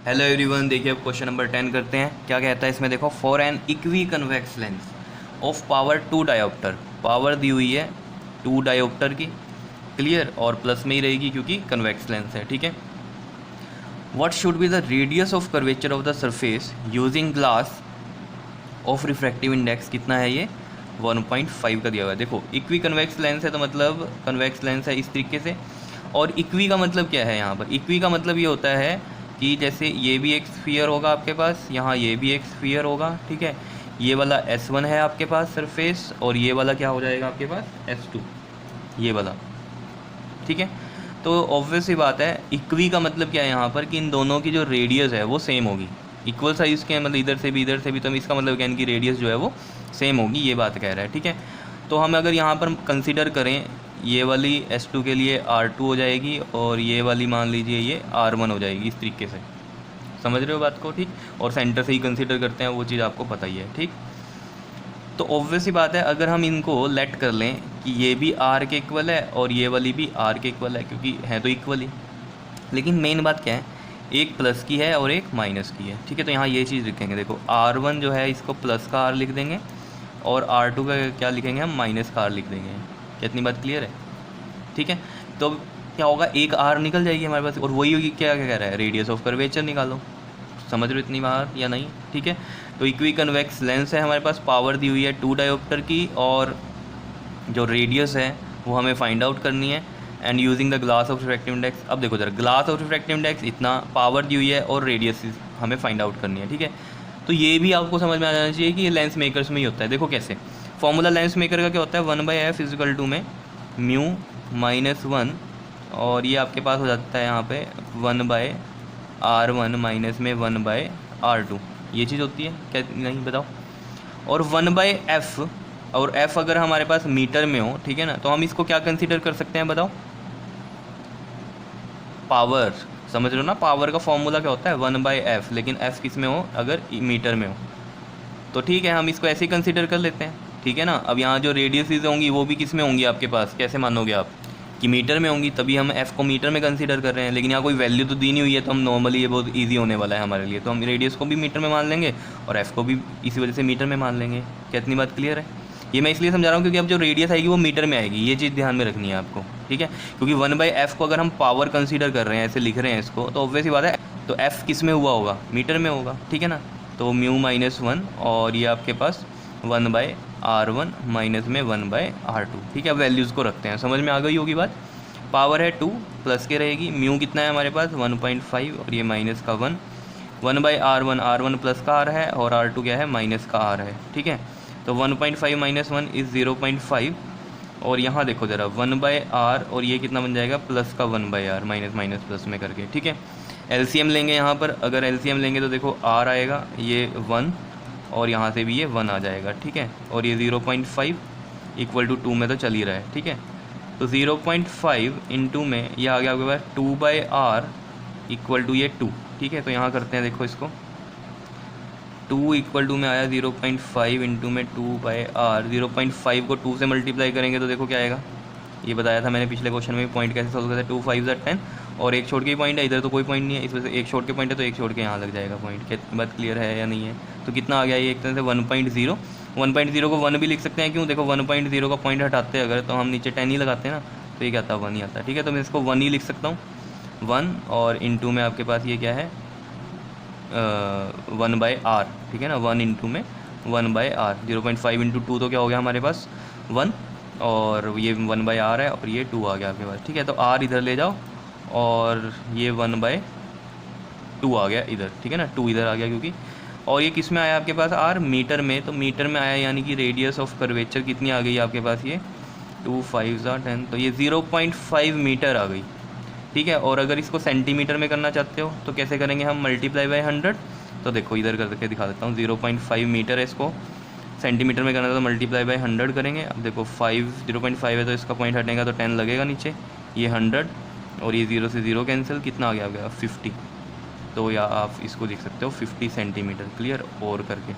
Hello everyone, देखिए अब question number 10 करते हैं। क्या कहता है इसमें, देखो for an equiconvex lens of power 2 dioptre, power दी हुई है 2 डायोप्टर की, क्लियर, और प्लस में ही रहेगी क्योंकि कन्वेक्स लेंस है, ठीक है। What should be the radius of curvature of the surface using glass of refractive index, कितना है ये 1.5 का दिया हुआ है। देखो इक्वी कन्वेक्स लेंस है तो मतलब कन्वेक्स लेंस है इस तरीके से, और इक्वी का मतलब क्या है यहाँ पर, इक्वी का मतलब ये होता है कि जैसे ये भी एक स्फीयर होगा आपके पास, यहाँ ये भी एक स्फीयर होगा, ठीक है। ये वाला S1 है आपके पास सरफेस, और ये वाला क्या हो जाएगा आपके पास S2, ये वाला, ठीक है। तो ऑब्वियस सी बात है, इक्वी का मतलब क्या है यहाँ पर कि इन दोनों की जो रेडियस है वो सेम होगी, इक्वल साइज़ के हैं, मतलब इधर से भी तो इसका मतलब क्या है, इनकी रेडियस जो है वो सेम होगी, ये बात कह रहा है, ठीक है। तो हम अगर यहाँ पर कंसिडर करें, ये वाली S2 के लिए R2 हो जाएगी, और ये वाली मान लीजिए ये R1 हो जाएगी, इस तरीके से, समझ रहे हो बात को, ठीक। और सेंटर से ही कंसिडर करते हैं, वो चीज़ आपको पता ही है, ठीक। तो ऑब्वियस ही बात है, अगर हम इनको लेट कर लें कि ये भी R के इक्वल है और ये वाली भी R के इक्वल है, क्योंकि है तो इक्वल ही, लेकिन मेन बात क्या है, एक प्लस की है और एक माइनस की है, ठीक है। तो यहाँ ये चीज़ लिखेंगे, देखो R1 जो है इसको प्लस का R लिख देंगे, और R2 का क्या लिखेंगे हम, माइनस का R लिख देंगे। कितनी बात क्लियर है, ठीक है। तो क्या होगा, एक R निकल जाएगी हमारे पास, और वही होगी, क्या क्या कह रहा है, रेडियस ऑफ कर्वेचर निकालो। समझ रहे हो इतनी बात या नहीं, ठीक है। तो इक्वी कन्वेक्स लेंस है हमारे पास, पावर दी हुई है 2 डायोप्टर की, और जो रेडियस है वो हमें फाइंड आउट करनी है, and using the glass of refractive index. अब देखो जरा, ग्लास ऑफ रिफ्रैक्टिव इंडेक्स इतना, पावर दी हुई है और रेडियस हमें फाइंड आउट करनी है, ठीक है। तो ये भी आपको समझ में आ जाना चाहिए कि ये लेंस मेकर्स में ही होता है। देखो कैसे, फॉर्मूला लेंस मेकर का क्या होता है, 1/f इजिकल टू में म्यू -1, और ये आपके पास हो जाता है यहाँ पे 1/r1 माइनस में 1/r2, ये चीज़ होती है क्या, नहीं बताओ। और 1/f, और f अगर हमारे पास मीटर में हो, ठीक है ना, तो हम इसको क्या कंसीडर कर सकते हैं बताओ, पावर। समझ रहे हो ना, पावर का फॉर्मूला क्या होता है 1/f, लेकिन f किस में हो, अगर मीटर में हो, तो ठीक है, हम इसको ऐसे ही कंसीडर कर लेते हैं, ठीक है ना। अब यहाँ जो रेडियसेस होंगी वो भी किस में होंगी आपके पास, कैसे मानोगे आप कि मीटर में होंगी, तभी हम f को मीटर में कंसीडर कर रहे हैं, लेकिन यहाँ कोई वैल्यू तो दी नहीं हुई है, तो हम नॉर्मली, ये बहुत ईजी होने वाला है हमारे लिए, तो हम रेडियस को भी मीटर में मान लेंगे और f को भी इसी वजह से मीटर में मान लेंगे। क्या इतनी बात क्लियर है? ये मैं इसलिए समझा रहा हूँ क्योंकि अब जो रेडियस आएगी वो मीटर में आएगी, ये चीज़ ध्यान में रखनी है आपको, ठीक है। क्योंकि 1/f को अगर हम पावर कंसीडर कर रहे हैं, ऐसे लिख रहे हैं इसको, तो ऑब्वियस ही बात है, तो f किस में हुआ होगा, मीटर में होगा, ठीक है ना। तो म्यू -1, और ये आपके पास 1/r1 माइनस में 1/r2, ठीक है। अब वैल्यूज़ को रखते हैं, समझ में आ गई होगी बात। पावर है 2, प्लस के रहेगी, म्यू कितना है हमारे पास 1.5, और ये माइनस का 1, 1/r1, r1 प्लस का r है, और r2 क्या है, माइनस का r है, ठीक है। तो 1.5 माइनस 1 इज़ 0.5, और यहाँ देखो ज़रा 1/r, और ये कितना बन जाएगा, प्लस का 1/r, माइनस माइनस प्लस में करके, ठीक है। एलसीएम लेंगे यहाँ पर, अगर एलसीएम लेंगे तो देखो r आएगा ये 1, और यहाँ से भी ये 1 आ जाएगा, ठीक है। और ये 0.5 इक्वल टू 2 में तो चल ही रहा है, ठीक है। तो 0.5 इंटू में ये आ गया आपके पास 2/r इक्वल टू ये 2, ठीक है। तो यहाँ करते हैं, देखो इसको 2 इक्वल टू में आया 0.5 इंटू में 2/r, 0.5 को 2 से मल्टीप्लाई करेंगे तो देखो क्या आएगा, ये बताया था मैंने पिछले क्वेश्चन में, पॉइंट कैसे सोल्व करते हैं, 2 5 10, और एक छोड़ के ही पॉइंट है, इधर तो कोई पॉइंट नहीं है, इस वजह से एक छोड़ के पॉइंट है, तो एक छोड़ के यहाँ लग जाएगा पॉइंट। क्या बात क्लियर है या नहीं है? तो कितना आ गया ये, एक तरह से 1.0, 1.0 को 1 भी लिख सकते हैं, क्यों, देखो 1.0 का पॉइंट हटाते हैं अगर, तो हम नीचे 10 ही लगाते हैं ना, तो ये क्या आता है 1 ही आता है, ठीक है। तो मैं इसको 1 ही लिख सकता हूँ, 1, और इंटू में आपके पास ये क्या है 1/r, ठीक है ना, 1 इंटू में 1/r, 0.5 इंटू 2 तो क्या हो गया हमारे पास 1, और ये 1/r है, और ये 2 आ गया आपके पास, ठीक है। तो r इधर ले जाओ, और ये 1/2 आ गया इधर, ठीक है ना, 2 इधर आ गया क्योंकि, और ये किस में आया आपके पास r, मीटर में, तो मीटर में आया, यानी कि रेडियस ऑफ कर्वेचर कितनी आ गई आपके पास, ये 2 5 10, तो ये 0.5 मीटर आ गई, ठीक है। और अगर इसको सेंटीमीटर में करना चाहते हो तो कैसे करेंगे हम, मल्टीप्लाई बाय 100, तो देखो इधर करके दिखा देता हूँ, 0.5 मीटर है, इसको सेंटीमीटर में करना तो मल्टीप्लाई बाय 100 करेंगे। अब देखो 0.5 है तो इसका पॉइंट हटेगा तो 10 लगेगा नीचे, ये 100, और ये 0 से 0 कैंसिल, कितना आ गया 50, तो या आप इसको देख सकते हो 50 सेंटीमीटर, क्लियर। और करके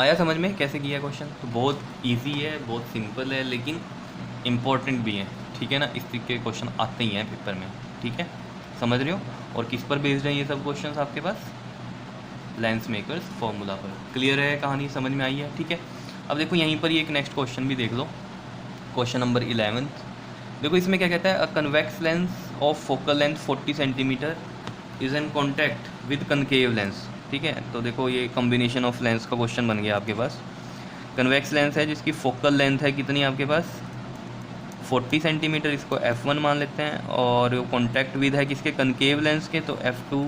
आया समझ में कैसे किया क्वेश्चन? तो बहुत ईजी है, बहुत सिंपल है, लेकिन इम्पोर्टेंट भी है, ठीक है ना, इस तरीके के क्वेश्चन आते ही हैं पेपर में, ठीक है। समझ रहे हो। और किस पर बेस्ड है ये सब क्वेश्चंस आपके पास, लेंस मेकर्स फॉर्मूला पर। क्लियर है, कहानी समझ में आई है, ठीक है। अब देखो यहीं पर ये एक नेक्स्ट क्वेश्चन भी देख लो, क्वेश्चन नंबर 11। देखो इसमें क्या कहता है, अ convex lens of focal length 40 centimetre is an contact with concave lens, ठीक है। तो देखो ये कॉम्बिनेशन ऑफ लेंस का क्वेश्चन बन गया आपके पास। कन्वेक्स लेंस है जिसकी फोकल लेंथ है कितनी आपके पास 40 सेंटीमीटर, इसको F1 मान लेते हैं, और कॉन्टैक्ट विद है किसके, कनकेव लेंस के, तो F2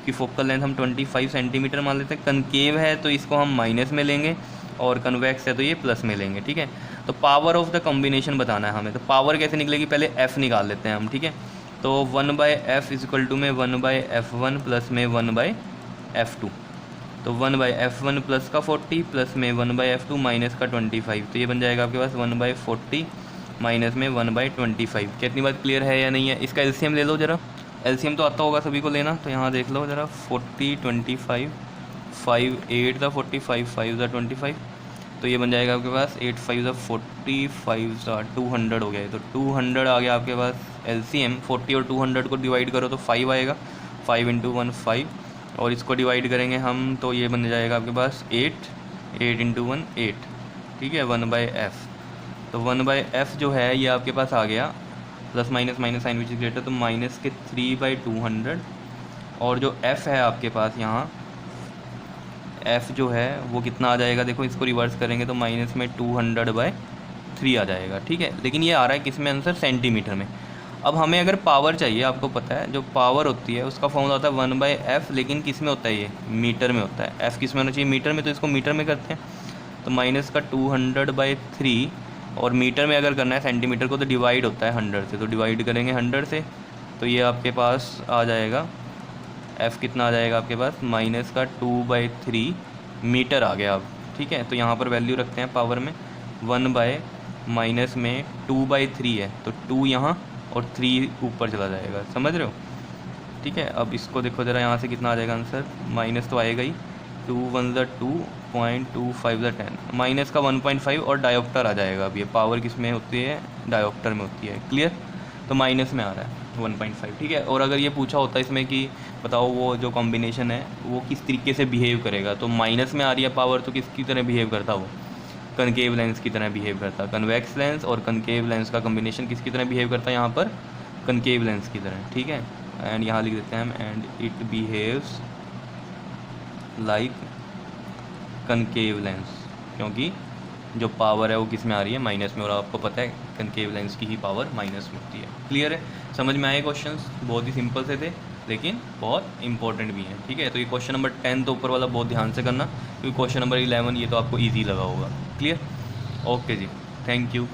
की फोकल लेंथ हम 25 सेंटीमीटर मान लेते हैं। कनकेव है तो इसको हम माइनस में लेंगे, और कन्वेक्स है तो ये प्लस में लेंगे, ठीक है। तो पावर ऑफ द कॉम्बिनेशन बताना है हमें, तो पावर कैसे निकलेगी, पहले F निकाल लेते हैं हम, ठीक है। तो 1/F इक्वल टू में 1/F1 प्लस में 1/F2, तो 1/F1 प्लस का 40 प्लस में 1/F2 माइनस का 25, तो ये बन जाएगा आपके पास 1/40 माइनस में 1/25। कितनी बात क्लियर है या नहीं है। इसका एलसीएम ले लो ज़रा, एलसीएम तो आता होगा सभी को लेना, तो यहाँ देख लो ज़रा 40 25 5 8 ज़ा 45 5 ज़ा 25, तो ये बन जाएगा आपके पास 8 5 ज़ा 40 5 ज़ा 200 हो गया, तो 200 आ गया आपके पास एलसीएम। 40 और 200 को डिवाइड करो तो 5 आएगा, 5 × 1 5, और इसको डिवाइड करेंगे हम तो ये बन जाएगा आपके पास 8 8 × 1 8, ठीक है, 1/F। तो 1/F जो है ये आपके पास आ गया, plus minus minus sign which is greater, तो माइनस के 3/200, और जो F है आपके पास यहाँ F जो है वो कितना आ जाएगा, देखो इसको रिवर्स करेंगे तो माइनस में 200/3 आ जाएगा, ठीक है। लेकिन ये आ रहा है किस में आंसर, सेंटीमीटर में। अब हमें अगर पावर चाहिए, आपको पता है जो पावर होती है उसका फॉर्मूला होता है 1/F, लेकिन किस में होता है, ये मीटर में होता है। F किस में होना चाहिए, मीटर में, तो इसको मीटर में करते हैं, तो माइनस का 200/3, और मीटर में अगर करना है सेंटीमीटर को तो डिवाइड होता है 100 से, तो डिवाइड करेंगे 100 से, तो ये आपके पास आ जाएगा F कितना आ जाएगा आपके पास, माइनस का 2/3 मीटर आ गया अब, ठीक है। तो यहाँ पर वैल्यू रखते हैं पावर में, 1 माइनस में 2/3 है, तो 2 यहाँ और 3 ऊपर चला जाएगा, समझ रहे हो, ठीक है। अब इसको देखो ज़रा, यहाँ से कितना आ जाएगा आंसर, माइनस तो आएगा ही, 2 1 ज़ा 2 0.25 ज़ा 10, माइनस का 1.5 और डायोप्टर आ जाएगा। अब ये पावर किस में होती है, डायोप्टर में होती है, क्लियर। तो माइनस में आ रहा है 1.5, ठीक है। और अगर ये पूछा होता है इसमें कि बताओ वो जो कॉम्बिनेशन है वो किस तरीके से बिहेव करेगा, तो माइनस में आ रही है पावर, तो किसकी तरह बिहेव करता, वो कनकेव लेंस की तरह बिहेव करता। कन्वेक्स लेंस और कनकेव लेंस का कॉम्बिनेशन किसकी तरह बिहेव करता है यहाँ पर, कनकेव लेंस की तरह, ठीक है। एंड यहाँ लिख देते हैं हम, and it behaves like concave lens, क्योंकि जो पावर है वो किस में आ रही है, माइनस में, और आपको पता है कनकेव लेंस की ही पावर माइनस में होती है। क्लियर है, समझ में आए क्वेश्चंस, बहुत ही सिंपल से थे लेकिन बहुत इंपॉर्टेंट भी हैं, ठीक है। तो ये क्वेश्चन नंबर 10 तो ऊपर वाला बहुत ध्यान से करना, क्योंकि क्वेश्चन नंबर 11 ये तो आपको ईजी लगा होगा। क्लियर, ओके जी, थैंक यू।